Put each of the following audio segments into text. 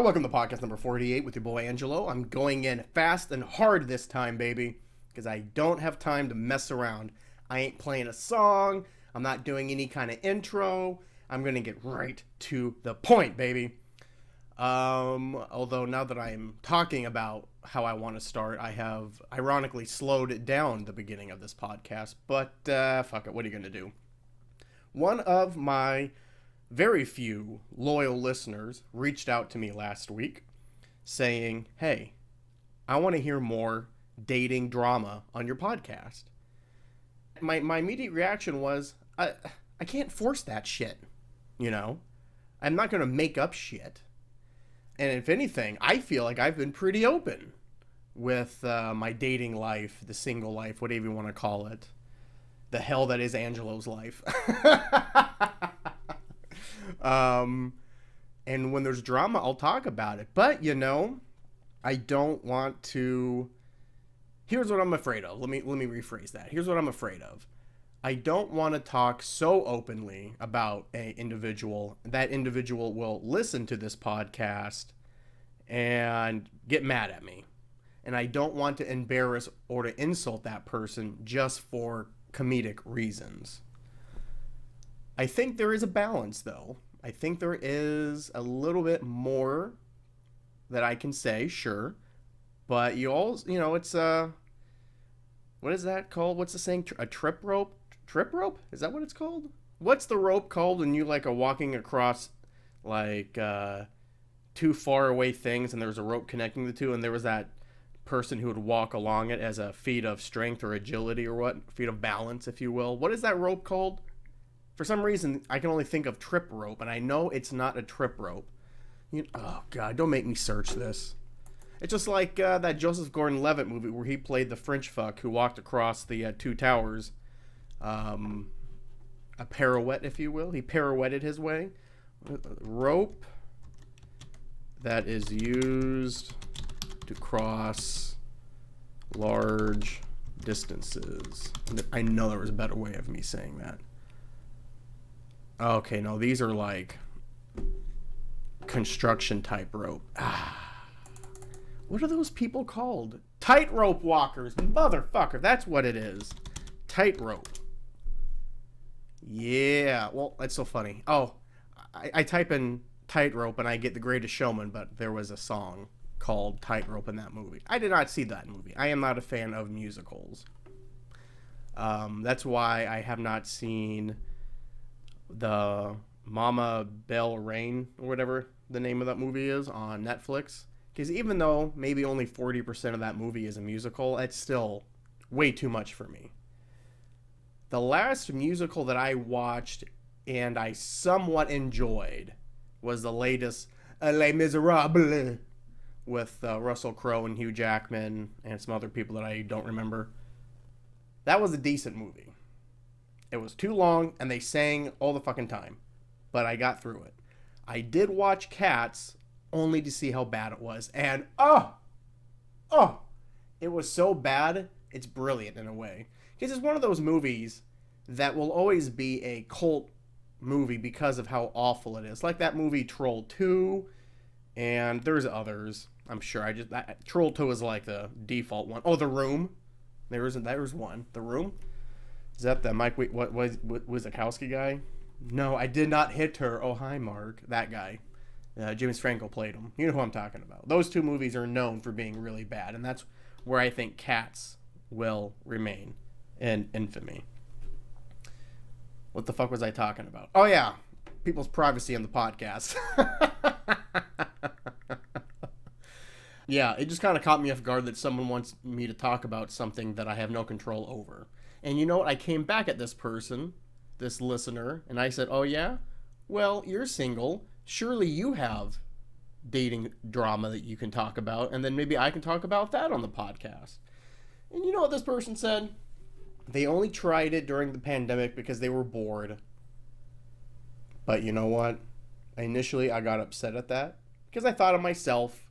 Welcome to podcast number 48 with your boy Angelo. I'm going in fast and hard this time, baby, because I don't have time to mess around. I ain't playing a song. I'm not doing any kind of intro. I'm going to get right to the point, baby. Although now that I'm talking about how I want to start, I have ironically slowed down the beginning of this podcast, but fuck it, what are you going to do? One of my very few loyal listeners reached out to me last week saying, hey, I want to hear more dating drama on your podcast. My immediate reaction was, I can't force that shit, you know? I'm not going to make up shit. And if anything, I feel like I've been pretty open with my dating life, the single life, whatever you want to call it. The hell that is Angelo's life. And when there's drama, I'll talk about it. But, you know, I don't want to... Here's what I'm afraid of. Let me rephrase that. Here's what I'm afraid of. I don't want to talk so openly about an individual. That individual will listen to this podcast and get mad at me. And I don't want to embarrass or to insult that person just for comedic reasons. I think there is a balance, though. I think there is a little bit more that I can say, sure. But you all, you know, it's what is that called? What's the saying? A trip rope? Trip rope? Is that what it's called? What's the rope called when you like are walking across like two far away things and there's a rope connecting the two, and there was that person who would walk along it as a feat of strength or agility or what? Feat of balance, if you will. What is that rope called? For some reason, I can only think of trip rope, and I know it's not a trip rope. Oh, God, don't make me search this. It's just like that Joseph Gordon-Levitt movie where he played the French fuck who walked across the two towers. A pirouette, if you will. He pirouetted his way. Rope that is used to cross large distances. I know there was a better way of me saying that. Okay, no, these are like construction type rope. What are those people called? Tightrope walkers. Motherfucker, that's what it is. Tightrope. Yeah, well, that's so funny. Oh, I type in tightrope and I get The Greatest Showman, but there was a song called Tightrope in that movie. I did not see that movie. I am not a fan of musicals. That's why I have not seen the Mama Bell Rain or whatever the name of that movie is on Netflix. Because even though maybe only 40% of that movie is a musical, it's still way too much for me. The last musical that I watched and I somewhat enjoyed was the latest Les Miserables with Russell Crowe and Hugh Jackman and some other people that I don't remember. That was a decent movie. It was too long, and they sang all the fucking time. But I got through it. I did watch Cats, only to see how bad it was. And, it was so bad, it's brilliant in a way. Because it's one of those movies that will always be a cult movie because of how awful it is. Like that movie Troll 2, and there's others, I'm sure. Troll 2 is like the default one. Oh, The Room. There was one. The Room? Is that the Mike Wazowski guy? No, I did not hit her. Oh, hi, Mark. That guy. James Franco played him. You know who I'm talking about. Those two movies are known for being really bad, and that's where I think Cats will remain in infamy. What the fuck was I talking about? Oh, yeah. People's privacy on the podcast. Yeah, it just kind of caught me off guard that someone wants me to talk about something that I have no control over. And you know what? I came back at this person, this listener, and I said, oh yeah? Well, you're single. Surely you have dating drama that you can talk about, and then maybe I can talk about that on the podcast. And you know what this person said? They only tried it during the pandemic because they were bored. But you know what? Initially, I got upset at that because I thought of myself,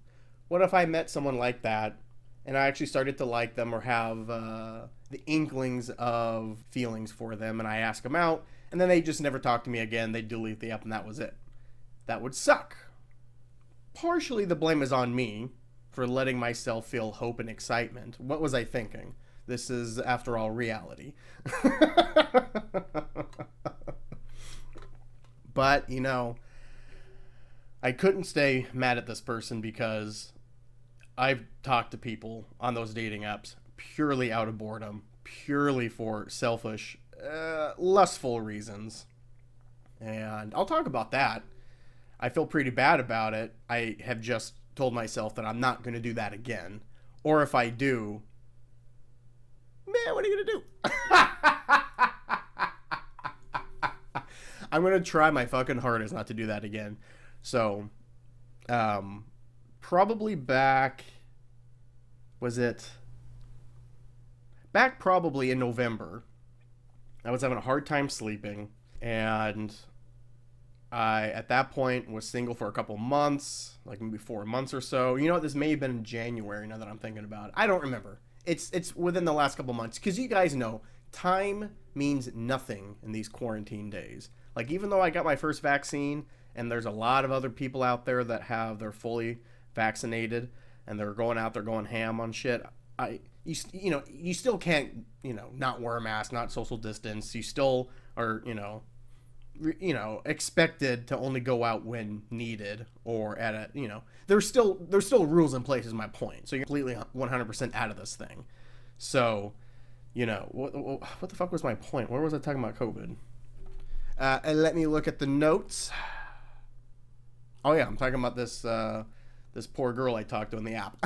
what if I met someone like that and I actually started to like them or have the inklings of feelings for them, and I ask them out, and then they just never talk to me again. They delete the app, and that was it. That would suck. partially the blame is on me for letting myself feel hope and excitement. What was I thinking? This is, after all, reality. But, you know, I couldn't stay mad at this person because I've talked to people on those dating apps purely out of boredom, purely for selfish, lustful reasons. And I'll talk about that. I feel pretty bad about it. I have just told myself that I'm not going to do that again. Or if I do, man, what are you going to do? I'm going to try my fucking hardest not to do that again. So, probably back probably in November, I was having a hard time sleeping, and I, at that point, was single for a couple months, like maybe 4 months or so. You know what? This may have been in January, now that I'm thinking about it. I don't remember. It's within the last couple months, because you guys know, time means nothing in these quarantine days. Like, even though I got my first vaccine, and there's a lot of other people out there that they're fully vaccinated, and they're going out there going ham on shit, you still can't, not wear a mask, not social distance. You still are, expected to only go out when needed, or at a, there's still rules in place, is my point. So you're completely 100% out of this thing. So, what the fuck was my point? Where was I talking about COVID? And let me look at the notes. Oh yeah, I'm talking about this poor girl I talked to in the app.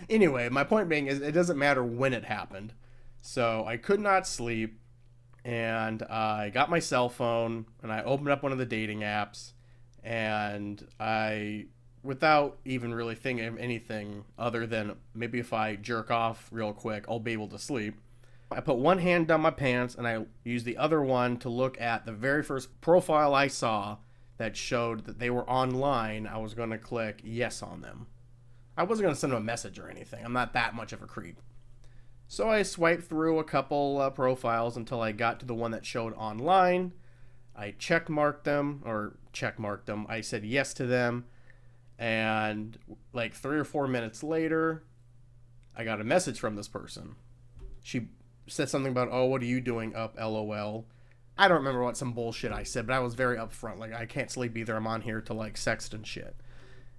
Anyway, my point being is it doesn't matter when it happened. So I could not sleep, and I got my cell phone, and I opened up one of the dating apps, and I, without even really thinking of anything other than maybe if I jerk off real quick, I'll be able to sleep, I put one hand down my pants, and I used the other one to look at the very first profile I saw that showed that they were online. I was going to click yes on them. I wasn't going to send them a message or anything. I'm not that much of a creep. So I swiped through a couple profiles until I got to the one that showed online. I checkmarked them. I said yes to them. And like 3 or 4 minutes later, I got a message from this person. She said something about, oh, what are you doing up, LOL. I don't remember what some bullshit I said, but I was very upfront. Like, I can't sleep either. I'm on here to, like, sext and shit.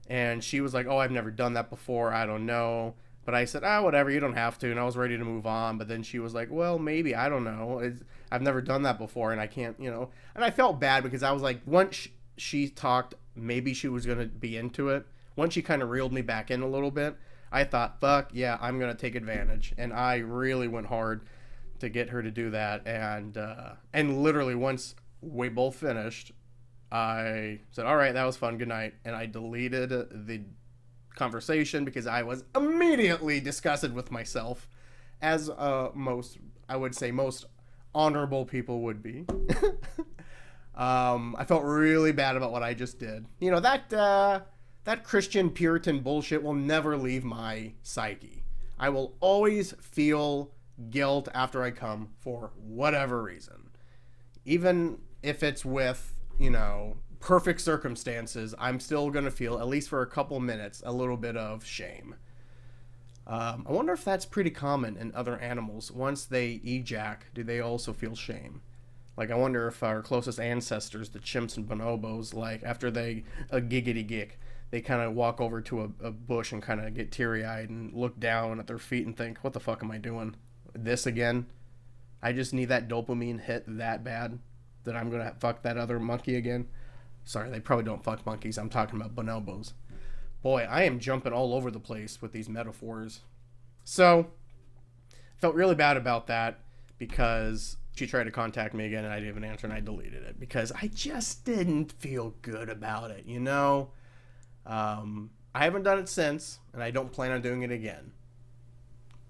And she was like, oh, I've never done that before. I don't know. But I said, whatever, you don't have to. And I was ready to move on. But then she was like, well, maybe. I don't know. I've never done that before, and I can't, And I felt bad because I was like, once she talked, maybe she was going to be into it. Once she kind of reeled me back in a little bit, I thought, fuck, yeah, I'm going to take advantage. And I really went hard to get her to do that, and literally once we both finished, I said, all right, that was fun, good night, and I deleted the conversation because I was immediately disgusted with myself, as most honorable people would be. I felt really bad about what I just did. That Christian Puritan bullshit will never leave my psyche. I will always feel guilt after I come for whatever reason. Even if it's with, perfect circumstances, I'm still going to feel, at least for a couple minutes, a little bit of shame. I wonder if that's pretty common in other animals. Once they ejac, do they also feel shame? Like, I wonder if our closest ancestors, the chimps and bonobos, like, after they a giggity gick, they kind of walk over to a bush and kind of get teary-eyed and look down at their feet and think, what the fuck am I doing? This again? I just need that dopamine hit that bad that I'm going to fuck that other monkey again. Sorry, they probably don't fuck monkeys. I'm talking about bonobos. Boy, I am jumping all over the place with these metaphors. So, felt really bad about that because she tried to contact me again and I didn't even answer, and I deleted it because I just didn't feel good about it, I haven't done it since, and I don't plan on doing it again.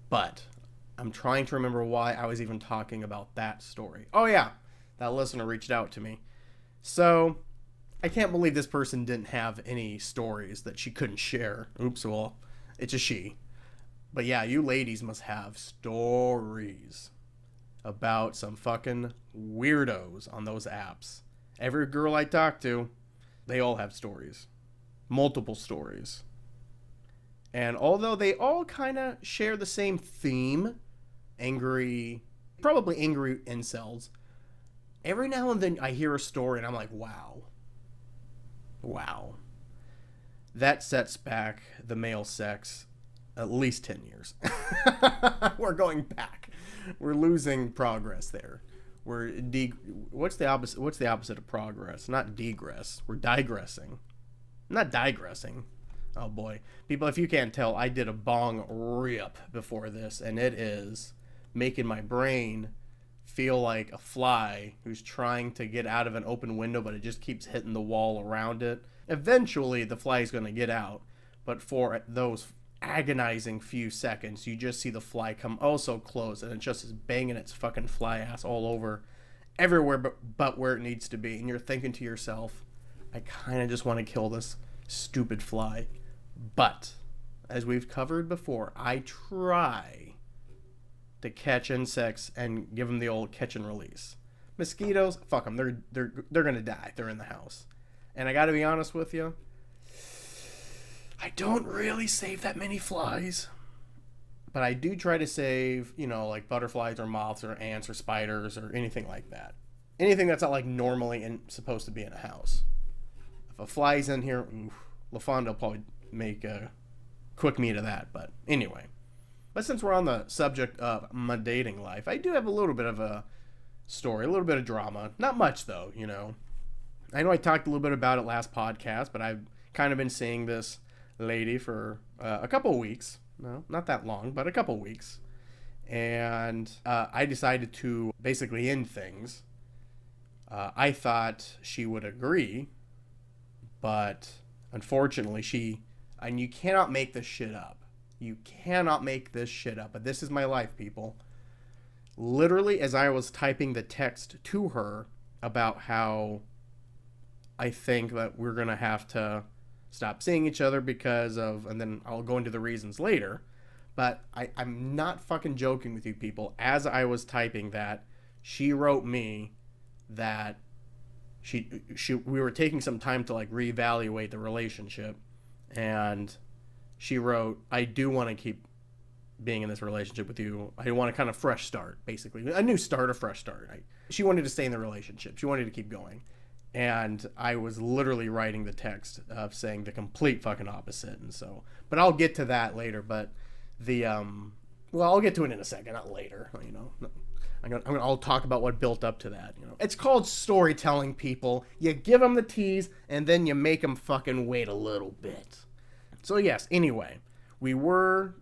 But I'm trying to remember why I was even talking about that story. Oh yeah, that listener reached out to me. So, I can't believe this person didn't have any stories that she couldn't share. Oops, well, it's a she. But yeah, you ladies must have stories about some fucking weirdos on those apps. Every girl I talk to, they all have stories. multiple stories. And although they all kind of share the same theme, probably angry incels, every now and then I hear a story and I'm like, wow. That sets back the male sex at least 10 years. We're going back. We're losing progress there. What's the opposite of progress? Not degress. We're digressing. Not digressing. Oh boy. People, if you can't tell, I did a bong rip before this, and it is making my brain feel like a fly who's trying to get out of an open window, but it just keeps hitting the wall around it. Eventually, the fly is going to get out, but for those agonizing few seconds, you just see the fly come oh so close, and it just is banging its fucking fly ass all over everywhere but where it needs to be. And you're thinking to yourself, I kind of just want to kill this stupid fly. But as we've covered before, I try to catch insects and give them the old catch and release. Mosquitoes, fuck them. They're gonna die. They're in the house. And I gotta be honest with you, I don't really save that many flies. But I do try to save, like butterflies or moths or ants or spiders or anything like that. Anything that's not like normally supposed to be in a house. If a fly's in here, LaFonda will probably make a quick meat of that. But anyway. But since we're on the subject of my dating life, I do have a little bit of a story, a little bit of drama. Not much, though, I know I talked a little bit about it last podcast, but I've kind of been seeing this lady for a couple of weeks. No, not that long, but a couple of weeks. And I decided to basically end things. I thought she would agree, but unfortunately and you cannot make this shit up. You cannot make this shit up. But this is my life, people. Literally, as I was typing the text to her about how I think that we're going to have to stop seeing each other because of, and then I'll go into the reasons later, but I'm not fucking joking with you people. As I was typing that, she wrote me that we were taking some time to like reevaluate the relationship, and she wrote, I do want to keep being in this relationship with you. I want a kind of fresh start, basically. A new start, a fresh start. She wanted to stay in the relationship. She wanted to keep going. And I was literally writing the text of saying the complete fucking opposite. And so, but I'll get to that later. But I'll get to it in a second, not later. I'll talk about what built up to that. It's called storytelling, people. You give them the tease, and then you make them fucking wait a little bit. So yes, anyway, we were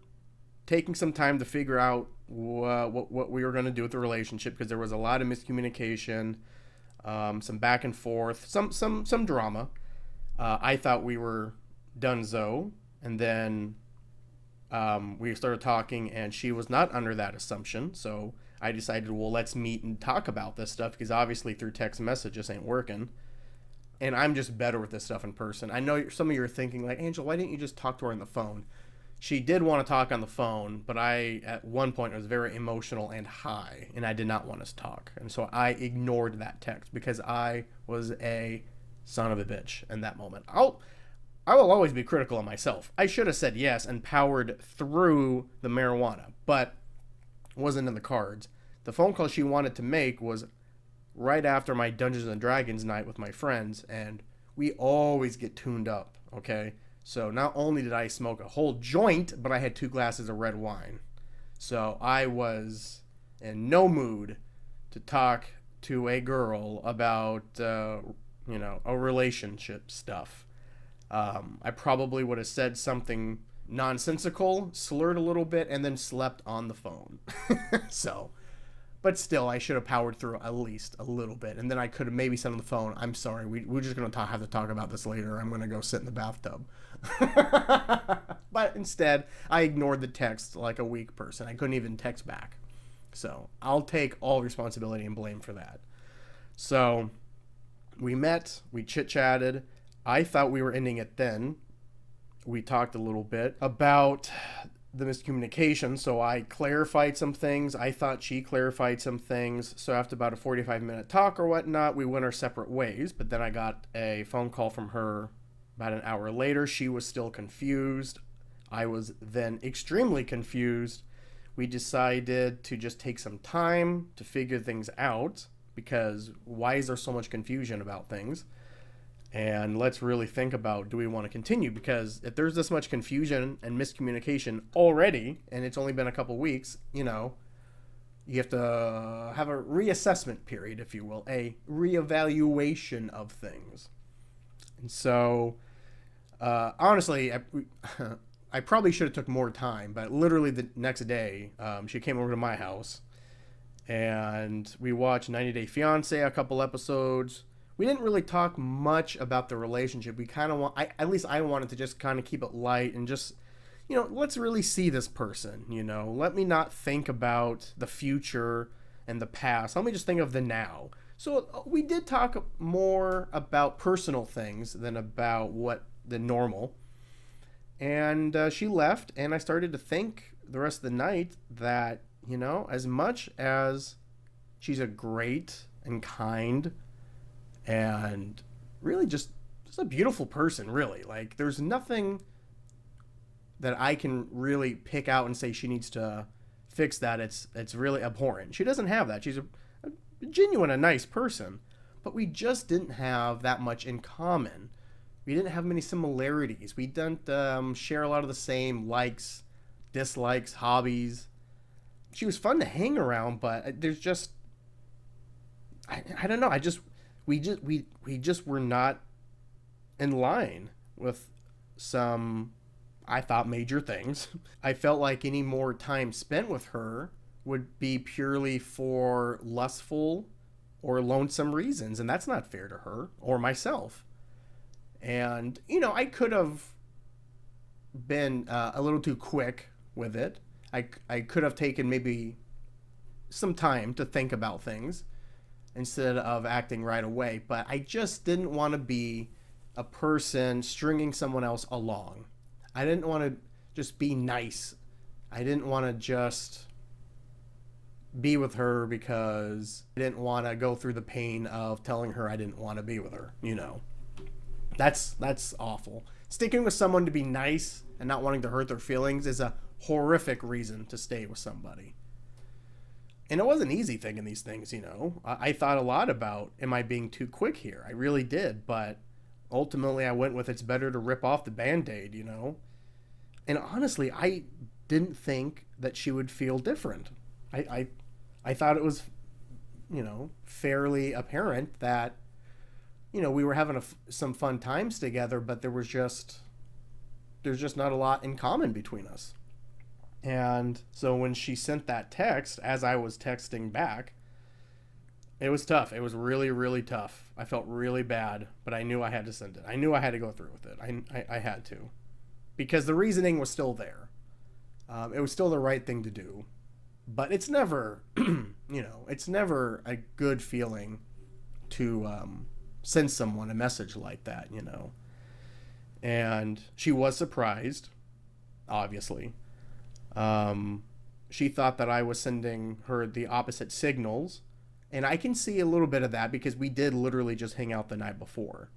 taking some time to figure out what we were going to do with the relationship, because there was a lot of miscommunication, some back and forth, some drama. I thought we were donezo, and then we started talking, and she was not under that assumption. So I decided, well, let's meet and talk about this stuff, because obviously through text messages ain't working. And I'm just better with this stuff in person. I know some of you are thinking, like, Angel, why didn't you just talk to her on the phone? She did want to talk on the phone, but I, at one point, was very emotional and high, and I did not want us to talk. And so I ignored that text because I was a son of a bitch in that moment. I will always be critical of myself. I should have said yes and powered through the marijuana, but it wasn't in the cards. The phone call she wanted to make was right after my Dungeons and Dragons night with my friends, and we always get tuned up, okay? So not only did I smoke a whole joint, but I had 2 glasses of red wine. So I was in no mood to talk to a girl about, a relationship stuff. I probably would have said something nonsensical, slurred a little bit, and then slept on the phone. But still, I should have powered through at least a little bit. And then I could have maybe said on the phone, I'm sorry, we're just going to have to talk about this later. I'm going to go sit in the bathtub. But instead, I ignored the text like a weak person. I couldn't even text back. So I'll take all responsibility and blame for that. So we met, we chit-chatted. I thought we were ending it then. We talked a little bit about the miscommunication, so I clarified some things. I thought she clarified some things. So after about a 45-minute talk or whatnot, we went our separate ways. But then I got a phone call from her About an hour later, she was still confused. I was then extremely confused. We decided to just take some time to figure things out, because why is there so much confusion about things? And let's really think about, do we want to continue? Because if there's this much confusion and miscommunication already, and it's only been a couple weeks, you have to have a reassessment period, if you will, a reevaluation of things. And so, honestly, I probably should have took more time, but literally the next day, she came over to my house, and we watched 90 Day Fiancé, a couple episodes. We didn't really talk much about the relationship. We kind of at least I wanted to just kind of keep it light and just, let's really see this person, Let me not think about the future and the past. Let me just think of the now. So we did talk more about personal things than about the normal. And she left, and I started to think the rest of the night that, as much as she's a great and kind and really just a beautiful person, really. Like, there's nothing that I can really pick out and say she needs to fix that. It's really abhorrent. She doesn't have that. She's a genuine, a nice person. But we just didn't have that much in common. We didn't have many similarities. We didn't share a lot of the same likes, dislikes, hobbies. She was fun to hang around, but there's just, I don't know. We just were not in line with some, I thought, major things. I felt like any more time spent with her would be purely for lustful or lonesome reasons, and that's not fair to her or myself. And, I could have been a little too quick with it. I could have taken maybe some time to think about things instead of acting right away. But I just didn't want to be a person stringing someone else along. I didn't want to just be nice. I didn't want to just be with her because I didn't want to go through the pain of telling her I didn't want to be with her, That's awful. Sticking with someone to be nice and not wanting to hurt their feelings is a horrific reason to stay with somebody. And it wasn't easy thinking these things, I thought a lot about, am I being too quick here? I really did, but ultimately I went with it's better to rip off the Band-Aid, And honestly, I didn't think that she would feel different. I thought it was, fairly apparent that, we were having some fun times together, but there's just not a lot in common between us. And so when she sent that text, as I was texting back, it was tough. It was really, really tough. I felt really bad, but I knew I had to send it. I knew I had to go through with it. I had to. Because the reasoning was still there. It was still the right thing to do. But it's never, it's never a good feeling to send someone a message like that, And she was surprised, obviously. She thought that I was sending her the opposite signals, and I can see a little bit of that because we did literally just hang out the night before.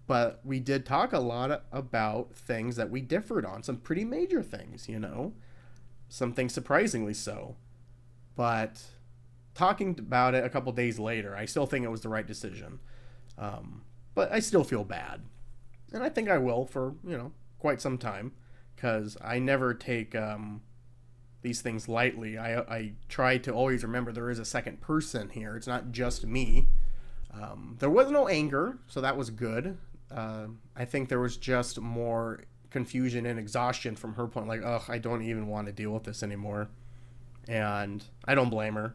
But we did talk a lot about things that we differed on, some pretty major things, some things surprisingly so. But talking about it a couple days later, I still think it was the right decision. But I still feel bad. And I think I will for, quite some time. Because I never take these things lightly. I try to always remember there is a second person here. It's not just me. There was no anger, so that was good. I think there was just more confusion and exhaustion from her point. Like, I don't even want to deal with this anymore. And I don't blame her.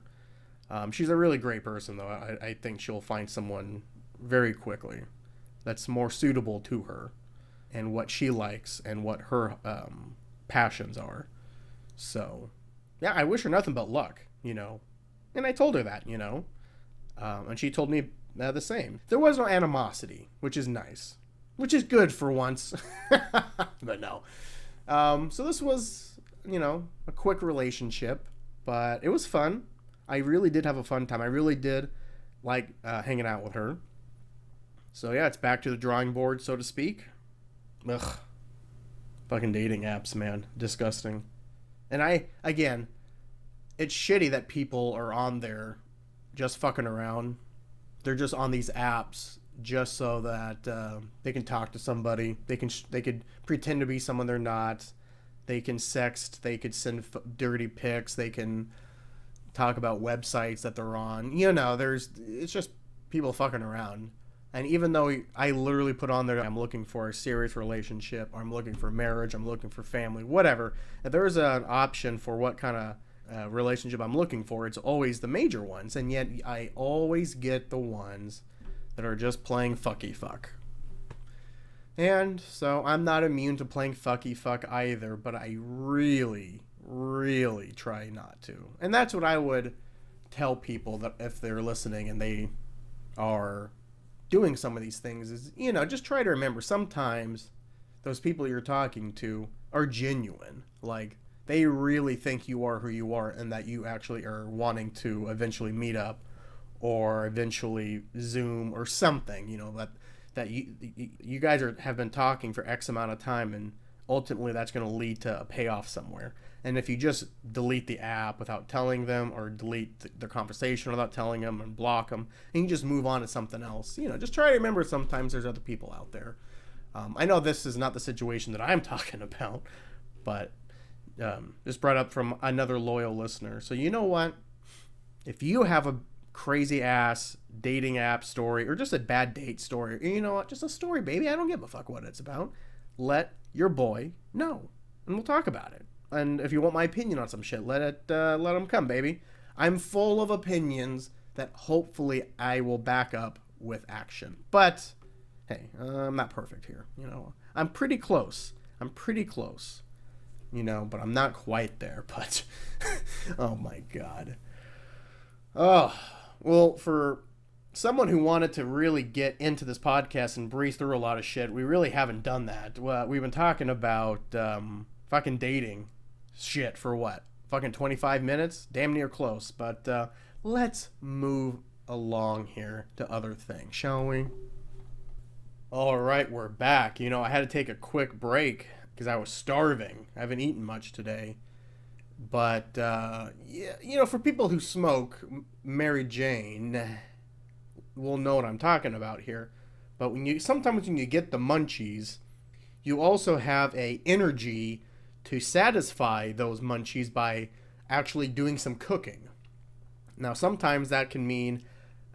She's a really great person, though. I think she'll find someone very quickly that's more suitable to her and what she likes and what her passions are. So, yeah, I wish her nothing but luck, And I told her that, and she told me the same. There was no animosity, which is nice. Which is good for once. But no. So this was, a quick relationship. But it was fun. I really did have a fun time. I really did like hanging out with her. So, yeah, it's back to the drawing board, so to speak. Ugh. Fucking dating apps, man. Disgusting. And again, it's shitty that people are on there just fucking around. They're just on these apps just so that they can talk to somebody. They could pretend to be someone they're not. They can sext. They could send dirty pics. They can talk about websites that they're on. It's just people fucking around. And even though I literally put on there, I'm looking for a serious relationship, or I'm looking for marriage, I'm looking for family, whatever. If there's an option for what kind of relationship I'm looking for, it's always the major ones. And yet I always get the ones that are just playing fucky fuck. And so I'm not immune to playing fucky fuck either, but I really, really try not to. And that's what I would tell people that if they're listening and they are doing some of these things is, just try to remember sometimes those people you're talking to are genuine. Like, they really think you are who you are and that you actually are wanting to eventually meet up or eventually Zoom or something, that you guys have been talking for X amount of time, and ultimately that's going to lead to a payoff somewhere. And if you just delete the app without telling them, or delete the conversation without telling them and block them, and you just move on to something else, just try to remember sometimes there's other people out there. I know this is not the situation that I'm talking about, but this brought up from another loyal listener. So you know what? If you have a crazy ass dating app story, or just a bad date story, you know what? Just a story, baby. I don't give a fuck what it's about. Let your boy know, and we'll talk about it. And if you want my opinion on some shit, let them come, baby. I'm full of opinions that hopefully I will back up with action. But hey, I'm not perfect here. I'm pretty close. But I'm not quite there. But oh my God. Oh, well, for someone who wanted to really get into this podcast and breeze through a lot of shit, we really haven't done that. Well, we've been talking about fucking dating shit for what? Fucking 25 minutes? Damn near close. But let's move along here to other things, shall we? All right, we're back. I had to take a quick break because I was starving. I haven't eaten much today. But, for people who smoke, Mary Jane will know what I'm talking about here. But sometimes when you get the munchies, you also have a energy to satisfy those munchies by actually doing some cooking. Now, sometimes that can mean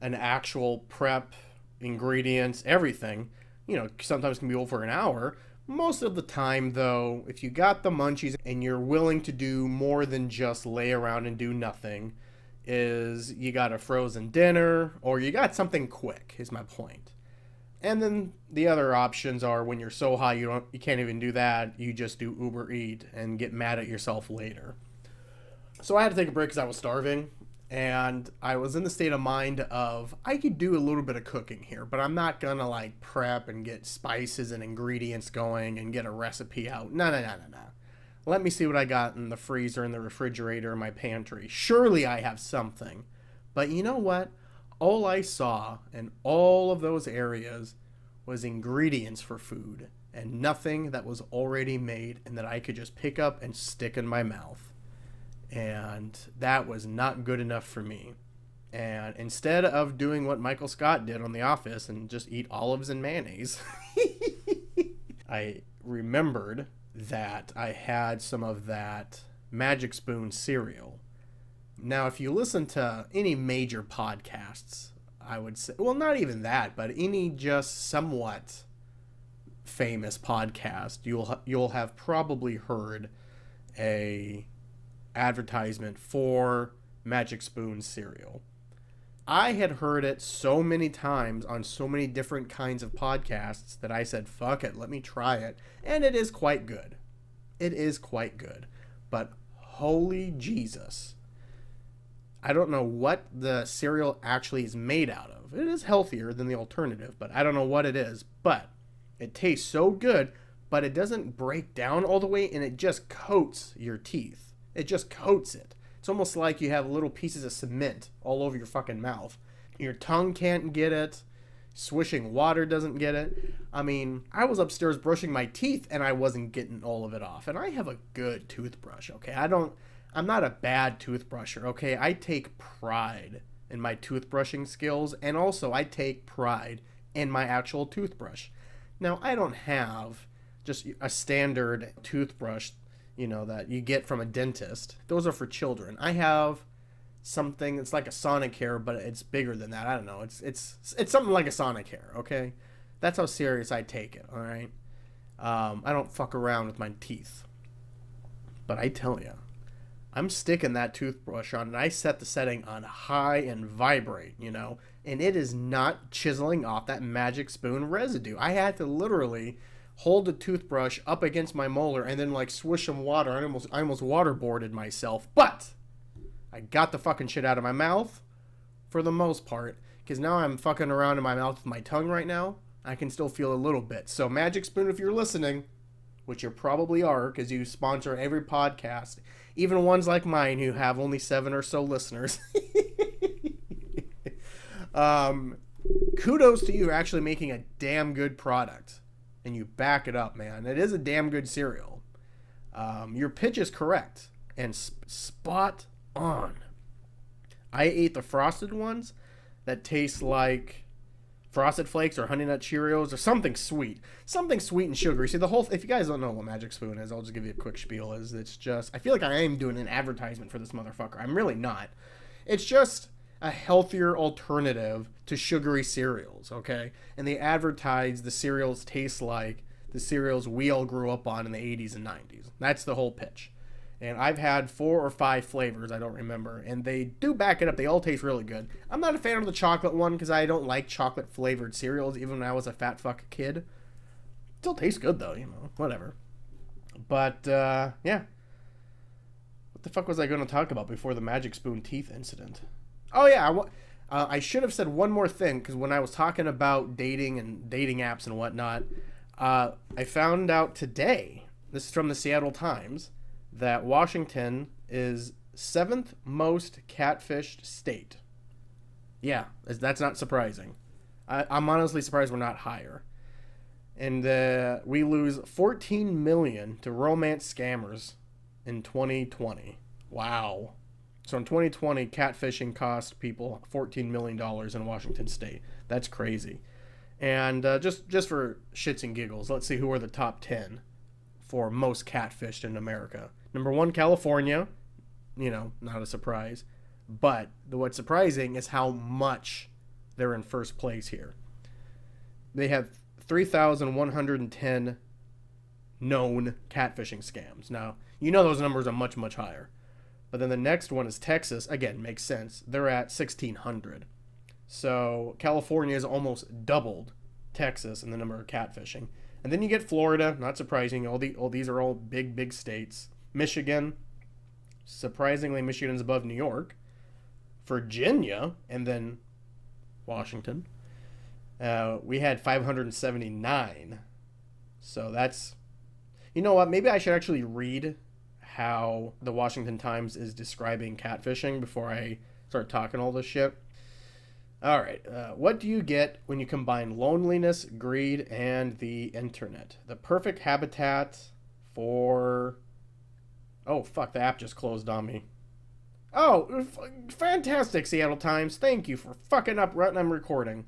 an actual prep, ingredients, everything. Sometimes it can be over an hour. Most of the time, though, if you got the munchies and you're willing to do more than just lay around and do nothing, is you got a frozen dinner, or you got something quick, is my point. And then the other options are when you're so high you can't even do that, you just do Uber Eat and get mad at yourself later. So I had to take a break because I was starving, and I was in the state of mind of I could do a little bit of cooking here, but I'm not gonna like prep and get spices and ingredients going and get a recipe out. No. Let me see what I got in the freezer, in the refrigerator, in my pantry. Surely I have something. But you know what? All I saw in all of those areas was ingredients for food and nothing that was already made and that I could just pick up and stick in my mouth. And that was not good enough for me. And instead of doing what Michael Scott did on The Office and just eat olives and mayonnaise, I remembered that I had some of that Magic Spoon cereal. Now, if you listen to any major podcasts, I would say, well, not even that, but any just somewhat famous podcast, you'll have probably heard a advertisement for Magic Spoon cereal. I had heard it so many times on so many different kinds of podcasts that I said, fuck it, let me try it. And it is quite good. But holy Jesus. I don't know what the cereal actually is made out of. It is healthier than the alternative, but I don't know what it is. But it tastes so good, but it doesn't break down all the way, and it just coats your teeth. It just coats it. It's almost like you have little pieces of cement all over your fucking mouth. Your tongue can't get it. Swishing water doesn't get it. I mean, I was upstairs brushing my teeth and I wasn't getting all of it off. And I have a good toothbrush, okay? I'm not a bad toothbrusher, okay? I take pride in my toothbrushing skills, and also I take pride in my actual toothbrush. Now, I don't have just a standard toothbrush, that you get from a dentist. Those are for children. I have something, it's like a Sonicare, but it's bigger than that. I don't know. It's something like a Sonicare, okay? That's how serious I take it, all right? I don't fuck around with my teeth. But I tell you, I'm sticking that toothbrush on, and I set the setting on high and vibrate, and it is not chiseling off that magic spoon residue. I had to literally hold the toothbrush up against my molar and then swish some water. I almost waterboarded myself, but I got the fucking shit out of my mouth for the most part, because now I'm fucking around in my mouth with my tongue right now. I can still feel a little bit. So Magic Spoon, if you're listening, which you probably are because you sponsor every podcast, even ones like mine who have only 7 or so listeners. Kudos to you for actually making a damn good product, and you back it up, man. It is a damn good cereal. Your pitch is correct and spot on. I ate the frosted ones that taste like Frosted Flakes or Honey Nut Cheerios or something sweet and sugary. See, if you guys don't know what Magic Spoon is, I'll just give you a quick spiel. It's just, I feel like I am doing an advertisement for this motherfucker. I'm really not. It's just a healthier alternative to sugary cereals, okay? And they advertise the cereals taste like the cereals we all grew up on in the 80s and 90s. That's the whole pitch. And I've had 4 or 5 flavors, I don't remember, and they do back it up. They all taste really good. I'm not a fan of the chocolate one because I don't like chocolate-flavored cereals, even when I was a fat fuck kid. Still tastes good, though, whatever. But, yeah. What the fuck was I going to talk about before the Magic Spoon teeth incident? Oh, yeah, I should have said one more thing, because when I was talking about dating and dating apps and whatnot, I found out today, this is from the Seattle Times, that Washington is 7th most catfished state. Yeah, that's not surprising. I'm honestly surprised we're not higher. And we lose $14 million to romance scammers in 2020. Wow. So in 2020, catfishing cost people $14 million in Washington state. That's crazy. And just for shits and giggles, let's see who are the top 10 for most catfished in America. Number 1, California. Not a surprise. But what's surprising is how much they're in first place here. They have 3,110 known catfishing scams. Now, those numbers are much, much higher. But then the next one is Texas. Again, makes sense. They're at 1,600. So California has almost doubled Texas in the number of catfishing. And then you get Florida, not surprising. All these are all big, big states. Michigan, surprisingly, Michigan's above New York. Virginia, and then Washington. We had 579. So that's... You know what? Maybe I should actually read how the Washington Times is describing catfishing before I start talking all this shit. All right. What do you get when you combine loneliness, greed, and the internet? The perfect habitat for... Oh, fuck. The app just closed on me. Oh, fantastic, Seattle Times. Thank you for fucking up right when I'm recording.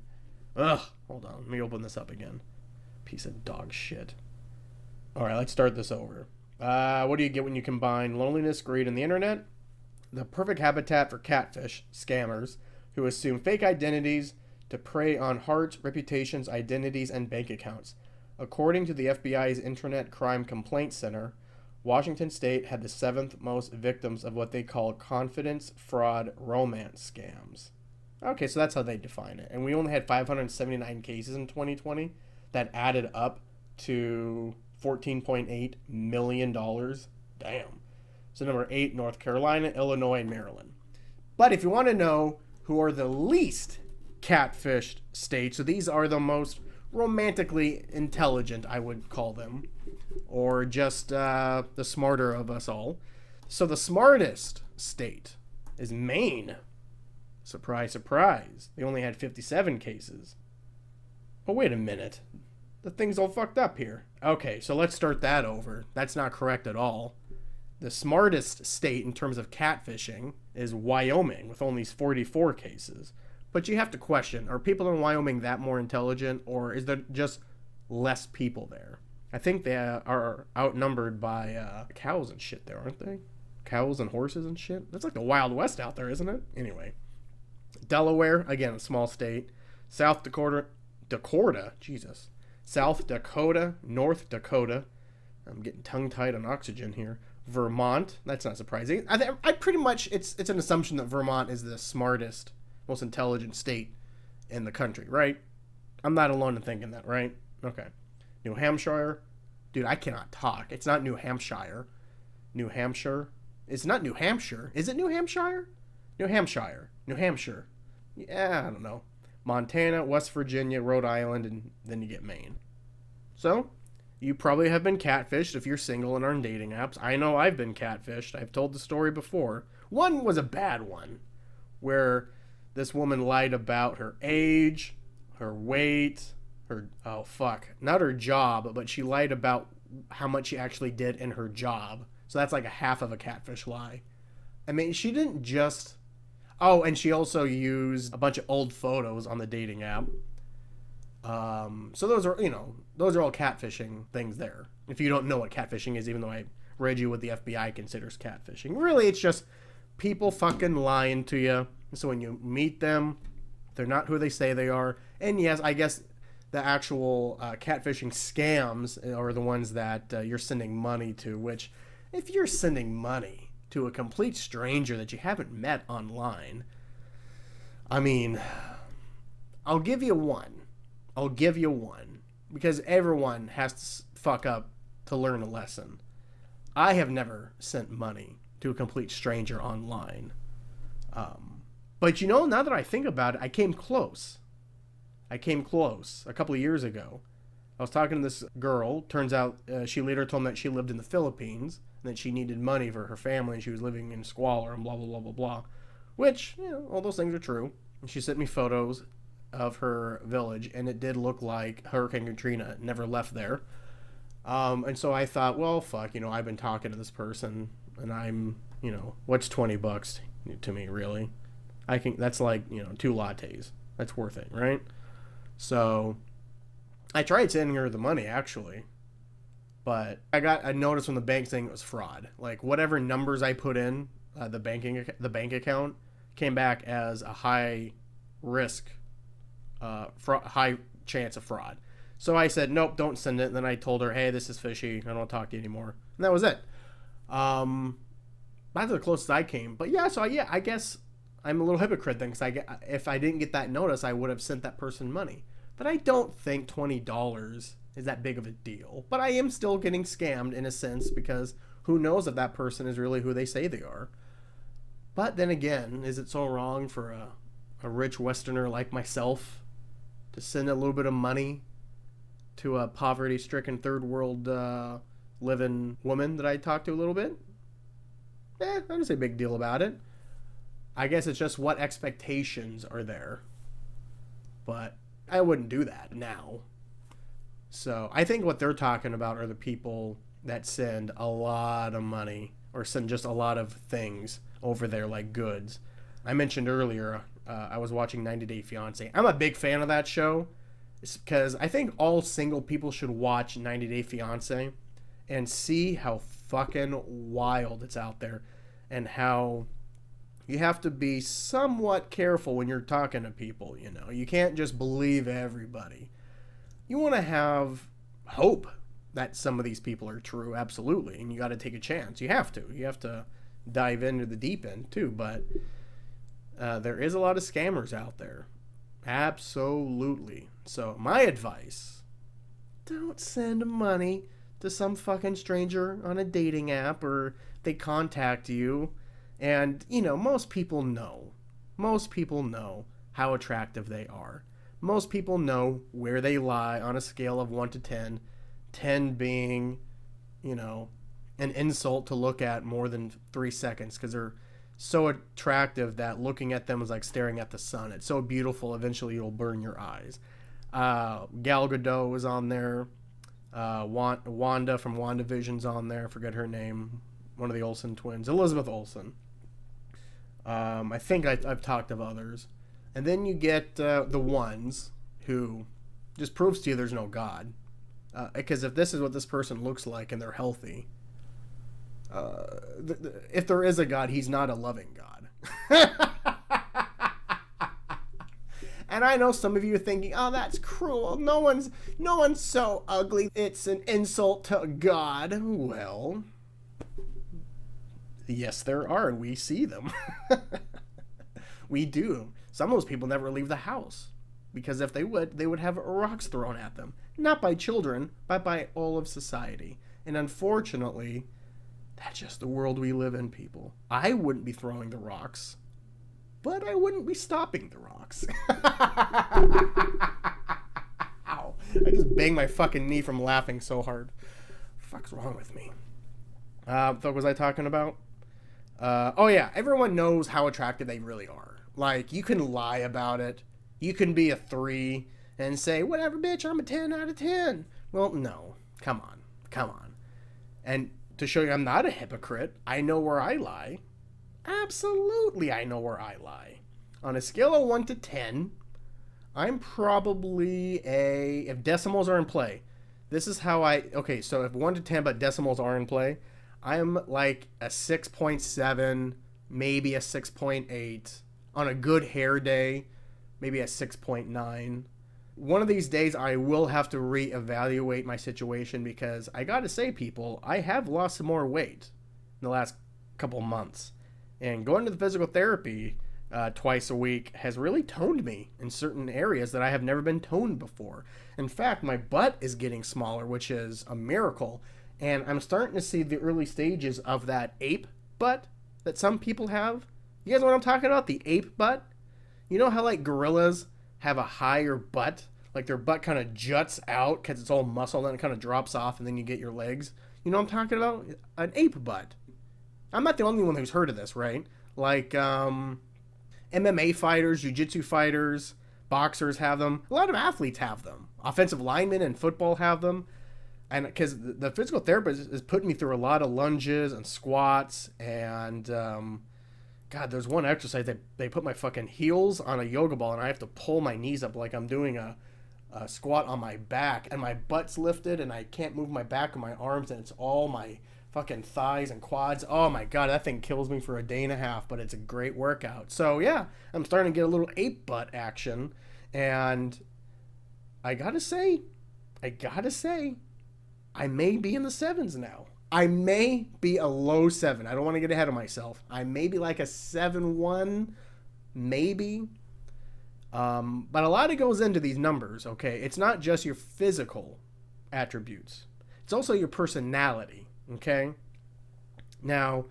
Ugh. Hold on. Let me open this up again. Piece of dog shit. All right. Let's start this over. What do you get when you combine loneliness, greed, and the internet? The perfect habitat for catfish scammers who assume fake identities to prey on hearts, reputations, identities, and bank accounts. According to the FBI's Internet Crime Complaint Center, Washington State had the 7th most victims of what they call confidence fraud romance scams. Okay, so that's how they define it. And we only had 579 cases in 2020 that added up to $14.8 million. Damn. So number 8, North Carolina, Illinois, and Maryland. But if you want to know who are the least catfished states, so these are the most romantically intelligent, I would call them, or just the smarter of us all. So the smartest state is Maine. Surprise, surprise. They only had 57 cases. Oh, wait a minute. The thing's all fucked up here. Okay, so let's start that over. That's not correct at all. The smartest state in terms of catfishing is Wyoming, with only 44 cases. But you have to question, are people in Wyoming that more intelligent, or is there just less people there? I think they are outnumbered by cows and shit there, aren't they? Cows and horses and shit? That's like the Wild West out there, isn't it? Anyway. Delaware, again, a small state. South Dakota, Jesus. South Dakota, North Dakota. I'm getting tongue-tied on oxygen here. Vermont, that's not surprising. I pretty much, it's an assumption that Vermont is the smartest, most intelligent state in the country, right? I'm not alone in thinking that, right? Okay. New Hampshire. Dude, I cannot talk. It's not New Hampshire. New Hampshire. It's not New Hampshire. Is it New Hampshire? New Hampshire. New Hampshire. Yeah, I don't know. Montana, West Virginia, Rhode Island, and then you get Maine. So, you probably have been catfished if you're single and are on dating apps. I know I've been catfished. I've told the story before. One was a bad one, where this woman lied about her age, her weight, not her job, but she lied about how much she actually did in her job. So that's like a half of a catfish lie. I mean, she didn't just... Oh, and she also used a bunch of old photos on the dating app. So those are all catfishing things there. If you don't know what catfishing is, even though I read you what the FBI considers catfishing. Really, it's just people fucking lying to you. So when you meet them, they're not who they say they are. And yes, I guess the actual catfishing scams are the ones that you're sending money to, which if you're sending money to a complete stranger that you haven't met online, I mean, I'll give you one. Because everyone has to fuck up to learn a lesson. I have never sent money to a complete stranger online. But now that I think about it, I came close a couple of years ago. I was talking to this girl. Turns out she later told me that she lived in the Philippines and that she needed money for her family and she was living in squalor and blah, blah, blah, blah, blah. Which, all those things are true. And she sent me photos of her village, and it did look like Hurricane Katrina never left there. And so I thought, well, fuck, I've been talking to this person, and I'm, what's $20 to me, really? That's like, 2 lattes. That's worth it, right? So I tried sending her the money, actually, but I got a notice from the bank saying it was fraud. Like, whatever numbers I put in, the bank account came back as a high risk, high chance of fraud. So I said, nope, don't send it. And then I told her, hey, this is fishy. I don't want to talk to you anymore. And that was it. That's the closest I came. But yeah, I guess I'm a little hypocrite then, because if I didn't get that notice, I would have sent that person money. But I don't think $20 is that big of a deal. But I am still getting scammed in a sense, because who knows if that person is really who they say they are. But then again, is it so wrong for a rich Westerner like myself to send a little bit of money to a poverty-stricken third world living woman that I talked to a little bit? I don't say a big deal about it. I guess it's just what expectations are there. But I wouldn't do that now. So I think what they're talking about are the people that send a lot of money or send just a lot of things over there, like goods. I mentioned earlier, I was watching 90 Day Fiancé. I'm a big fan of that show. It's because I think all single people should watch 90 Day Fiancé and see how fucking wild it's out there, and how you have to be somewhat careful when you're talking to people. You can't just believe everybody. You want to have hope that some of these people are true, absolutely, and you got to take a chance. You have to dive into the deep end too. But there is a lot of scammers out there, absolutely. So my advice: don't send money to some fucking stranger on a dating app, or they contact you. And most people know how attractive they are. Most people know where they lie on a scale of 1 to 10, 10 being an insult to look at more than 3 seconds, because they're so attractive that looking at them is like staring at the sun. It's so beautiful, eventually it'll burn your eyes. Gal Gadot was on there. Wanda from WandaVision's on there. Forget her name. One of the Olsen twins. Elizabeth Olsen. I think I've talked of others. And then you get the ones who just proves to you there's no God. Because if this is what this person looks like and they're healthy, if there is a God, he's not a loving God. And I know some of you are thinking, oh, that's cruel. No one's so ugly. It's an insult to God. Well, yes, there are, and we see them. We do. Some of those people never leave the house. Because if they would have rocks thrown at them. Not by children, but by all of society. And unfortunately, that's just the world we live in, people. I wouldn't be throwing the rocks, but I wouldn't be stopping the rocks. Ow. I just banged my fucking knee from laughing so hard. Fuck's wrong with me? What was I talking about? Oh yeah, everyone knows how attractive they really are. Like, you can lie about it. You can be a 3 and say, whatever, bitch, I'm a 10 out of 10. Well, no. Come on. And to show you I'm not a hypocrite, I know where I lie. Absolutely, I know where I lie. On a scale of 1 to 10, I'm probably if decimals are in play, this is how okay, so if 1 to 10 but decimals are in play, I'm like a 6.7, maybe a 6.8. On a good hair day, maybe a 6.9. One of these days, I will have to reevaluate my situation because I gotta say, people, I have lost some more weight in the last couple months. And going to the physical therapy twice a week has really toned me in certain areas that I have never been toned before. In fact, my butt is getting smaller, which is a miracle. And I'm starting to see the early stages of that ape butt that some people have. You guys know what I'm talking about? The ape butt? You know how, like, gorillas have a higher butt? Like, their butt kind of juts out because it's all muscle, and then it kind of drops off, and then you get your legs. You know what I'm talking about? An ape butt. I'm not the only one who's heard of this, right? Like, MMA fighters, jiu-jitsu fighters, boxers have them. A lot of athletes have them. Offensive linemen in football have them. And because the physical therapist is putting me through a lot of lunges and squats and... God, there's one exercise that they put my fucking heels on a yoga ball and I have to pull my knees up like I'm doing a squat on my back, and my butt's lifted and I can't move my back or my arms, and it's all my fucking thighs and quads. Oh my God, that thing kills me for a day and a half, but it's a great workout. So yeah, I'm starting to get a little ape butt action, and I gotta say, I may be in the 7s now. I may be a low 7. I don't want to get ahead of myself. I may be like a 7.1, maybe. But a lot of goes into these numbers, okay? It's not just your physical attributes. It's also your personality, okay? Now,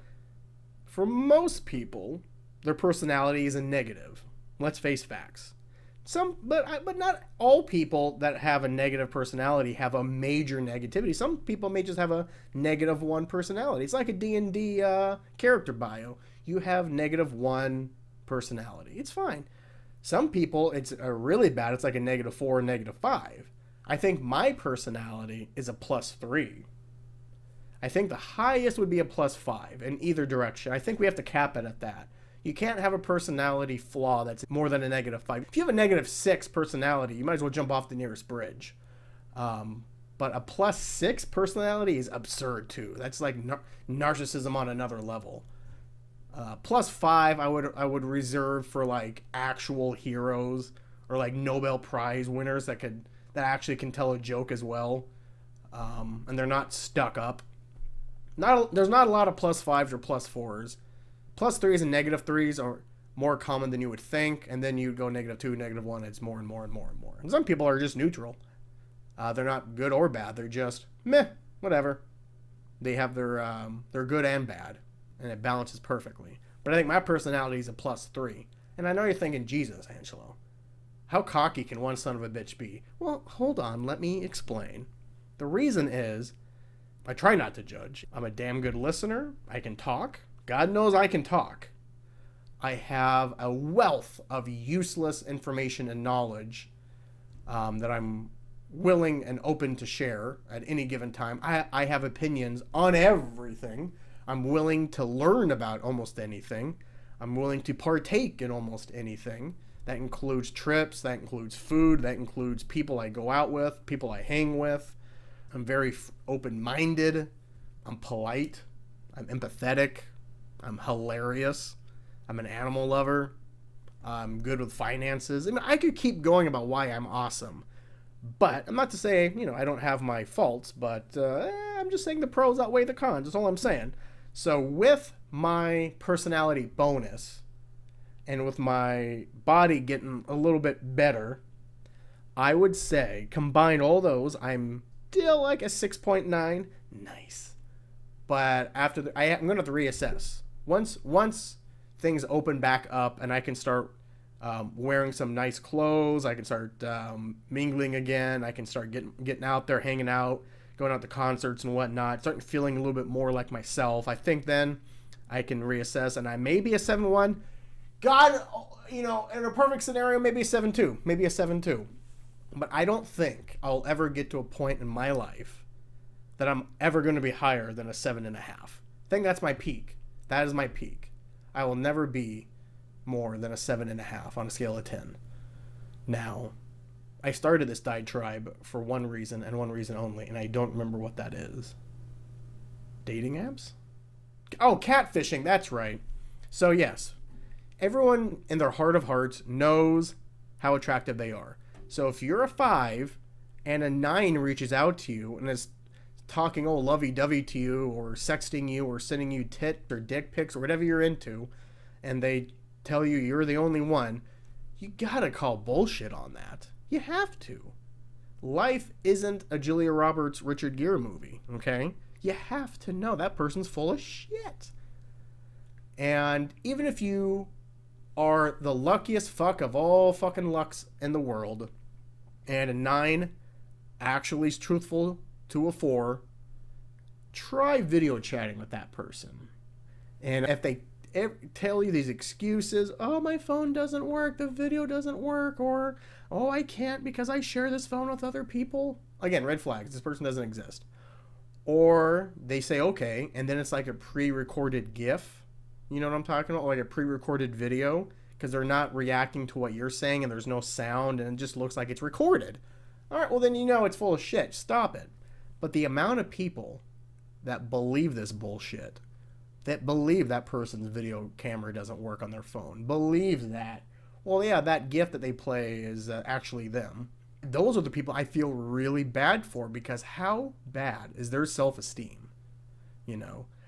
for most people, their personality is a negative. Let's face facts. But not all people that have a negative personality have a major negativity. Some people may just have a -1 personality. It's like a D&D character bio. You have -1 personality. It's fine. Some people, it's really bad. It's like a -4 or -5. I think my personality is a +3. I think the highest would be a +5 in either direction. I think we have to cap it at that. You can't have a personality flaw that's more than a -5. If you have a -6 personality, you might as well jump off the nearest bridge. But a +6 personality is absurd too. That's like narcissism on another level. +5, I would reserve for like actual heroes or like Nobel Prize winners that actually can tell a joke as well, and they're not stuck up. There's not a lot of +5s or +4s. +3s and -3s are more common than you would think, and then you go -2, -1, it's more and more and more and more. And some people are just neutral. They're not good or bad. They're just meh, whatever. They have their good and bad, and it balances perfectly. But I think my personality is a +3. And I know you're thinking, Jesus, Angelo, how cocky can one son of a bitch be? Well, hold on, let me explain. The reason is, I try not to judge. I'm a damn good listener. I can talk. God knows I can talk. I have a wealth of useless information and knowledge that I'm willing and open to share at any given time. I have opinions on everything. I'm willing to learn about almost anything. I'm willing to partake in almost anything. That includes trips, that includes food, that includes people I go out with, people I hang with. I'm very open-minded. I'm polite. I'm empathetic. I'm hilarious. I'm an animal lover. I'm good with finances. I mean, I could keep going about why I'm awesome. But I'm not to say, I don't have my faults, but I'm just saying the pros outweigh the cons. That's all I'm saying. So with my personality bonus and with my body getting a little bit better, I would say combine all those, I'm still like a 6.9. Nice. But after I'm going to have to reassess. Once things open back up and I can start wearing some nice clothes, I can start mingling again, I can start getting out there, hanging out, going out to concerts and whatnot, starting feeling a little bit more like myself. I think then I can reassess, and I may be a 7.1. God, in a perfect scenario, maybe a 7.2, maybe a 7.2. But I don't think I'll ever get to a point in my life that I'm ever going to be higher than a 7.5. I think that's my peak. That is my peak. I will never be more than a 7.5 on a scale of 10. Now, I started this diatribe for one reason and one reason only, and I don't remember what that is. Dating apps? Oh, catfishing, that's right. So yes, everyone in their heart of hearts knows how attractive they are. So if you're a 5 and a 9 reaches out to you and is talking all lovey-dovey to you or sexting you or sending you tit or dick pics or whatever you're into, and they tell you you're the only one, you gotta call bullshit on that. You have to. Life isn't a Julia Roberts, Richard Gere movie, okay? You have to know that person's full of shit. And even if you are the luckiest fuck of all fucking lucks in the world, and a 9 actually is truthful to a 4, try video chatting with that person. And if they tell you these excuses, oh, my phone doesn't work, the video doesn't work, or oh, I can't because I share this phone with other people. Again, red flags. This person doesn't exist. Or they say okay, and then it's like a pre-recorded GIF. You know what I'm talking about? Like a pre-recorded video, because they're not reacting to what you're saying and there's no sound and it just looks like it's recorded. All right, well then it's full of shit. Stop it. But the amount of people that believe this bullshit, that believe that person's video camera doesn't work on their phone, believe that, well, yeah, that GIF that they play is actually them. Those are the people I feel really bad for, because how bad is their self-esteem?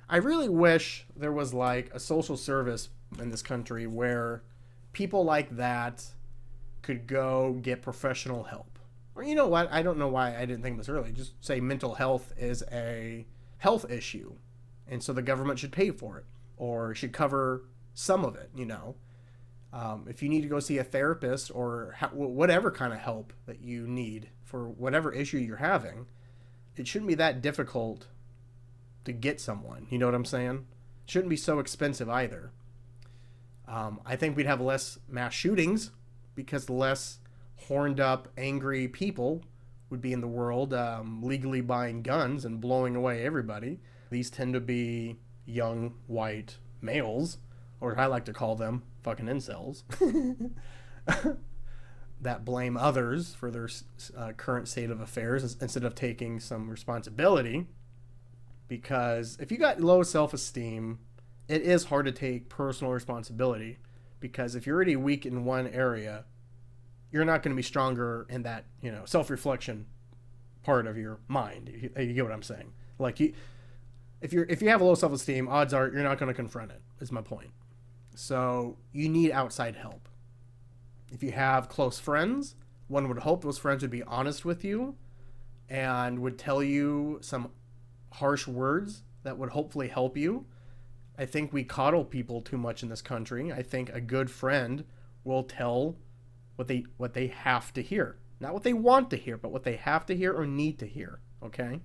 I really wish there was like a social service in this country where people like that could go get professional help. Or you know what? I don't know why I didn't think this earlier. Just say mental health is a health issue, and so the government should pay for it or should cover some of it. If you need to go see a therapist or whatever kind of help that you need for whatever issue you're having, it shouldn't be that difficult to get someone. You know what I'm saying? It shouldn't be so expensive either. I think we'd have less mass shootings because less horned up, angry people would be in the world legally buying guns and blowing away everybody. These tend to be young, white males, or I like to call them fucking incels, that blame others for their current state of affairs instead of taking some responsibility. Because if you got low self-esteem, it is hard to take personal responsibility, because if you're already weak in one area, you're not going to be stronger in that, self-reflection part of your mind. You get what I'm saying? Like if you have a low self-esteem, odds are you're not going to confront it, is my point. So you need outside help. If you have close friends, one would hope those friends would be honest with you and would tell you some harsh words that would hopefully help you. I think we coddle people too much in this country. I think a good friend will tell what they have to hear. Not what they want to hear, but what they have to hear or need to hear. Okay?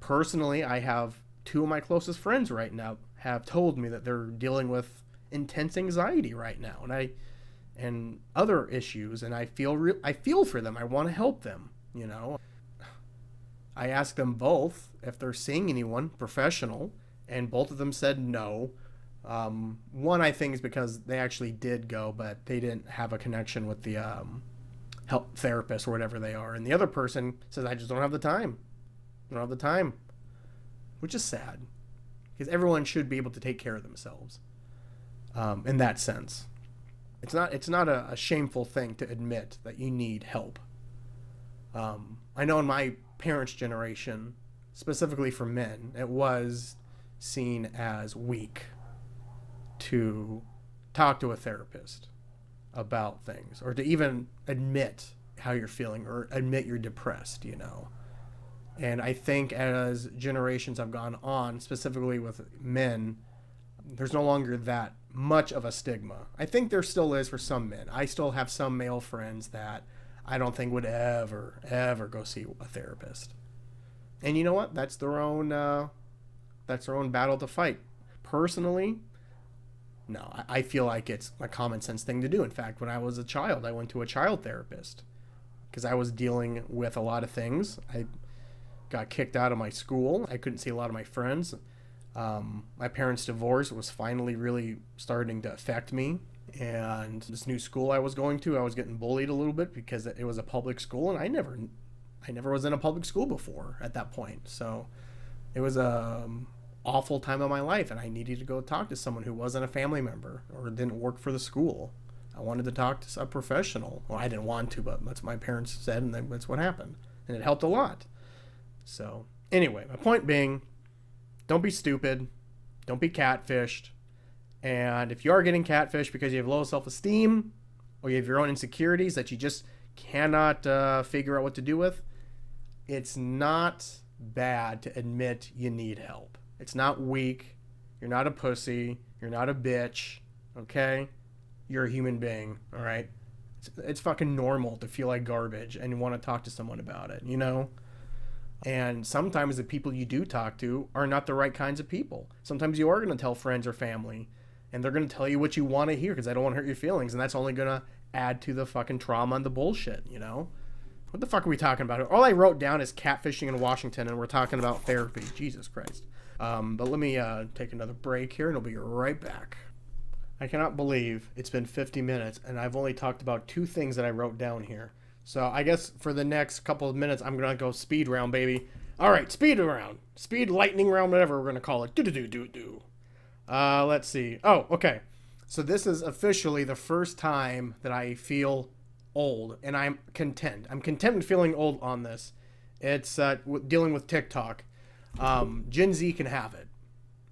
Personally, I have 2 of my closest friends right now have told me that they're dealing with intense anxiety right now. And and other issues, and I feel for them. I want to help them, you know. I asked them both if they're seeing anyone professional, and both of them said no. One, I think, is because they actually did go, but they didn't have a connection with the help therapist or whatever they are. And the other person says, I just don't have the time. I don't have the time, which is sad, because everyone should be able to take care of themselves. In that sense, it's not a shameful thing to admit that you need help. I know in my parents' generation, specifically for men, it was seen as weak to talk to a therapist about things, or to even admit how you're feeling, or admit you're depressed, you know. And I think as generations have gone on, specifically with men, there's no longer that much of a stigma. I think there still is for some men. I still have some male friends that I don't think would ever go see a therapist. And you know what? That's their own battle to fight. Personally, no, I feel like it's a common sense thing to do. In fact, when I was a child, I went to a child therapist because I was dealing with a lot of things. I got kicked out of my school. I couldn't see a lot of my friends. My parents' divorce was finally really starting to affect me. And this new school I was going to, I was getting bullied a little bit because it was a public school, and I never was in a public school before at that point. So it was a awful time of my life, and I needed to go talk to someone who wasn't a family member or didn't work for the school. I wanted to talk to a professional. Well, I didn't want to, but that's what my parents said, and that's what happened. And it helped a lot. So anyway, my point being, don't be stupid. Don't be catfished. And if you are getting catfished because you have low self-esteem, or you have your own insecurities that you just cannot figure out what to do with, it's not bad to admit you need help. It's not weak. You're not a pussy. You're not a bitch. Okay? You're a human being. All right? It's fucking normal to feel like garbage and you want to talk to someone about it, you know? And sometimes the people you do talk to are not the right kinds of people. Sometimes you are going to tell friends or family, and they're going to tell you what you want to hear because they don't want to hurt your feelings, and that's only going to add to the fucking trauma and the bullshit, you know? What the fuck are we talking about? All I wrote down is catfishing in Washington, and we're talking about therapy. Jesus Christ. But let me take another break here, and I'll be right back. I cannot believe it's been 50 minutes, and I've only talked about 2 things that I wrote down here. So I guess for the next couple of minutes, I'm going to go speed round, baby. All right, speed round. Speed lightning round, whatever we're going to call it. Do. Let's see. Oh, okay. So this is officially the first time that I feel old, and I'm content. I'm content with feeling old on this. It's dealing with TikTok. Gen Z can have it.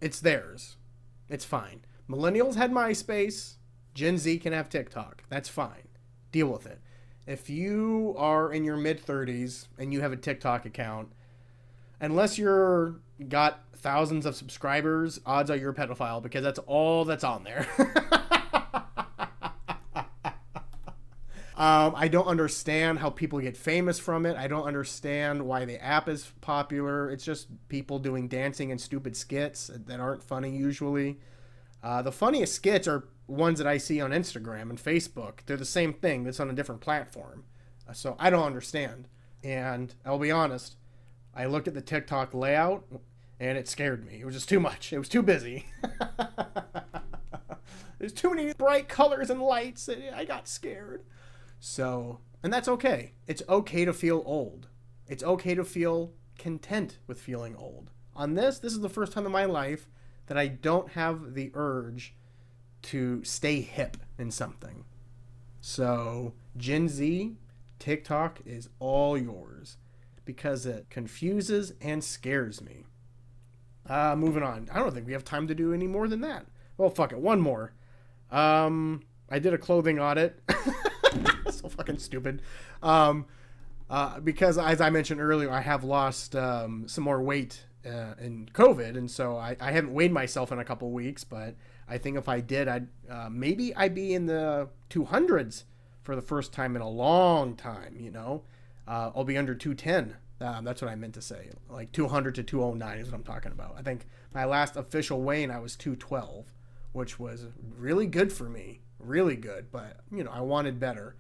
It's theirs. It's fine. Millennials had MySpace. Gen Z can have TikTok. That's fine. Deal with it. If you are in your mid-30s and you have a TikTok account, unless you're got thousands of subscribers, odds are you're a pedophile because that's all that's on there. I don't understand how people get famous from it. I don't understand why the app is popular. It's just people doing dancing and stupid skits that aren't funny usually. The funniest skits are ones that I see on Instagram and Facebook. They're the same thing that's on a different platform. So I don't understand. And I'll be honest, I looked at the TikTok layout and it scared me. It was just too much. It was too busy. There's too many bright colors and lights. I got scared. So, and that's okay. It's okay to feel old. It's okay to feel content with feeling old. On this is the first time in my life that I don't have the urge to stay hip in something. So, Gen Z, TikTok is all yours because it confuses and scares me. Moving on. I don't think we have time to do any more than that. Well, fuck it. One more. I did a clothing audit. So fucking stupid. Because as I mentioned earlier, I have lost some more weight in COVID, and so I haven't weighed myself in a couple weeks, but I think if I did, I'd be in the 200s for the first time in a long time, you know. I'll be under 210. That's what I meant to say. Like 200 to 209 is what I'm talking about. I think my last official weigh-in, I was 212, which was really good for me. really good, but, I wanted better.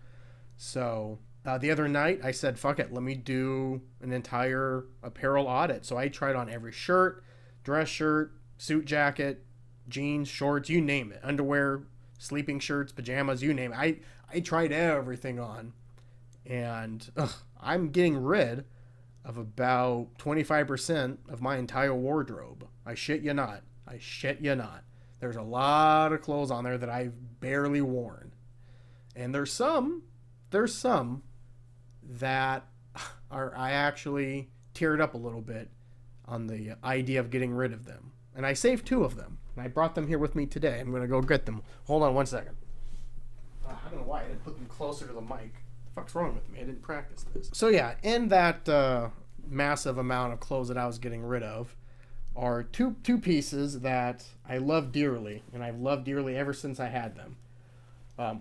So the other night I said, fuck it, let me do an entire apparel audit. So I tried on every shirt, dress shirt, suit jacket, jeans, shorts, you name it, underwear, sleeping shirts, pajamas, you name it. I tried everything on, and I'm getting rid of about 25% of my entire wardrobe. I shit you not. There's a lot of clothes on there that I've barely worn. And there's some that I actually teared up a little bit on the idea of getting rid of them. And I saved 2 of them. And I brought them here with me today. I'm going to go get them. Hold on one second. I don't know why I didn't put them closer to the mic. What the fuck's wrong with me? I didn't practice this. So yeah, in that massive amount of clothes that I was getting rid of are two pieces that I love dearly. And I've loved dearly ever since I had them.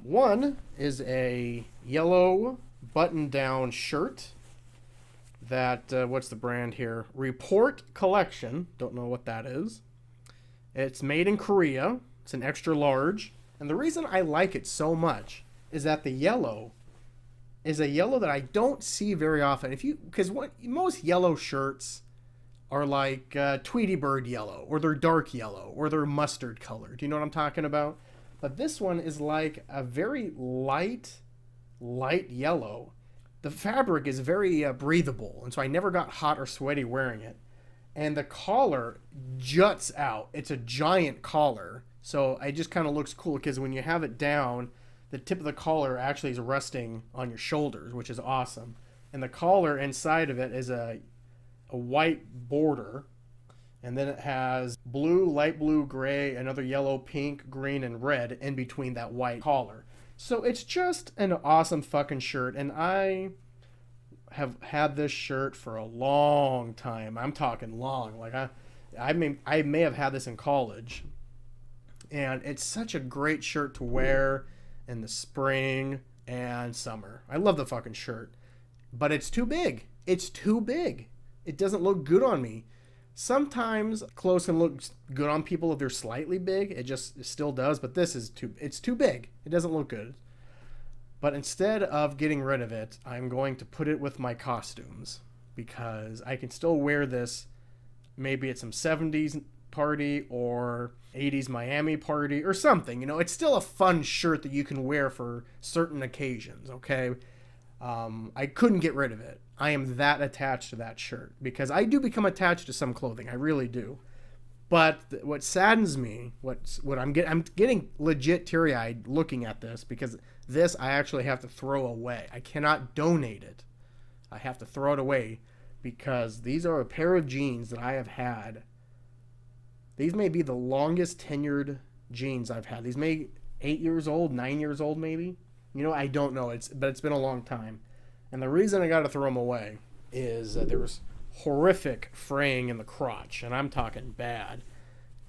One is a yellow button-down shirt that, what's the brand here? Report Collection. Don't know what that is. It's made in Korea. It's an extra large. And the reason I like it so much is that the yellow is a yellow that I don't see very often. Because most yellow shirts are like Tweety Bird yellow, or they're dark yellow, or they're mustard color. Do you know what I'm talking about? But this one is like a very light yellow. The fabric is very breathable, and so I never got hot or sweaty wearing it. And the collar juts out. It's a giant collar, so it just kind of looks cool because when you have it down, the tip of the collar actually is resting on your shoulders, which is awesome. And the collar inside of it is a white border. And then it has blue, light blue, gray, another yellow, pink, green, and red in between that white collar. So it's just an awesome fucking shirt. And I have had this shirt for a long time. I'm talking long. Like I may have had this in college. And it's such a great shirt to wear in the spring and summer. I love the fucking shirt. But it's too big. It doesn't look good on me. Sometimes clothes can look good on people if they're slightly big. It still does, but it's too big. It doesn't look good. But instead of getting rid of it, I'm going to put it with my costumes because I can still wear this maybe at some 70s party or 80s Miami party or something. It's still a fun shirt that you can wear for certain occasions, okay? I couldn't get rid of it. I am that attached to that shirt because I do become attached to some clothing. I really do. But what saddens me, I'm getting legit teary-eyed looking at this because this I actually have to throw away. I cannot donate it. I have to throw it away because these are a pair of jeans that I have had. These may be the longest tenured jeans I've had. These may 8 years old, 9 years old maybe. I don't know. But it's been a long time. And the reason I got to throw them away is that there was horrific fraying in the crotch, and I'm talking bad.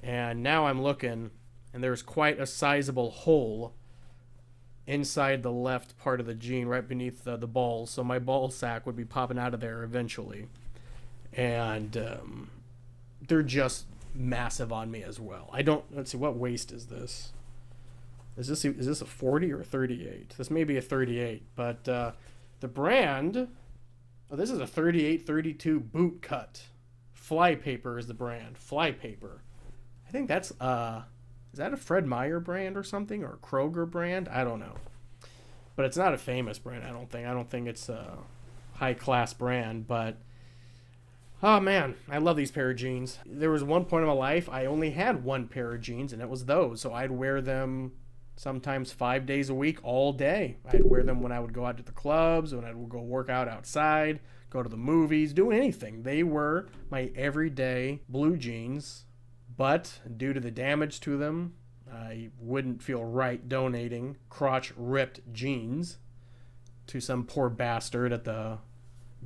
And now I'm looking, and there's quite a sizable hole inside the left part of the jean, right beneath the balls. So my ball sack would be popping out of there eventually. And they're just massive on me as well. Let's see, what waist is this? Is this a 40 or a 38? This may be a 38, but the brand, this is a 38-32 boot cut. Flypaper is the brand. Flypaper. I think that's, is that a Fred Meyer brand or something? Or a Kroger brand? I don't know. But it's not a famous brand, I don't think. I don't think it's a high-class brand, but oh man, I love these pair of jeans. There was one point in my life I only had one pair of jeans, and it was those. So I'd wear them sometimes 5 days a week, all day. I'd wear them when I would go out to the clubs, when I would go work out outside, go to the movies, do anything. They were my everyday blue jeans, but due to the damage to them, I wouldn't feel right donating crotch-ripped jeans to some poor bastard at the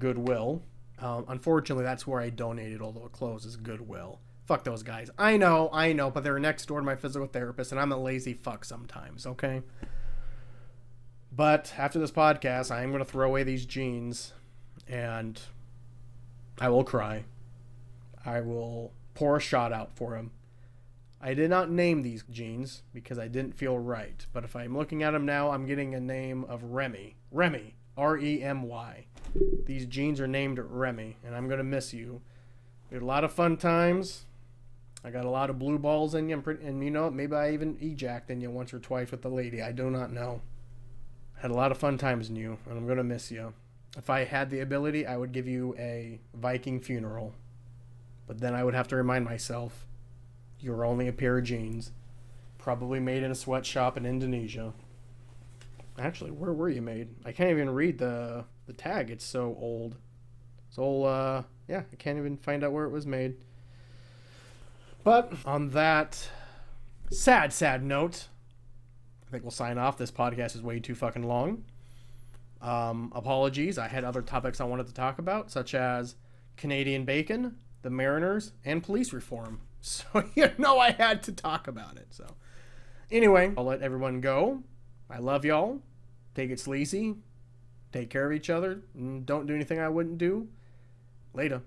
Goodwill. Unfortunately, that's where I donated all the clothes, is Goodwill. Fuck those guys. I know, but they're next door to my physical therapist, and I'm a lazy fuck sometimes, okay? But after this podcast, I am going to throw away these jeans, and I will cry. I will pour a shot out for them. I did not name these jeans because I didn't feel right. But if I'm looking at them now, I'm getting a name of Remy. Remy. R-E-M-Y. These jeans are named Remy, and I'm going to miss you. We had a lot of fun times. I got a lot of blue balls in you, and you know, maybe I even ejacked in you once or twice with the lady. I do not know. Had a lot of fun times in you, and I'm going to miss you. If I had the ability, I would give you a Viking funeral. But then I would have to remind myself, you were only a pair of jeans. Probably made in a sweatshop in Indonesia. Actually, where were you made? I can't even read the tag. It's so old. So, yeah, I can't even find out where it was made. But on that sad note, I think we'll sign off. This podcast is way too fucking long. Apologies. I had other topics I wanted to talk about, such as Canadian bacon, the Mariners, and police reform. So, you know, I had to talk about it. So, anyway, I'll let everyone go. I love y'all. Take it sleazy. Take care of each other. Don't do anything I wouldn't do. Later.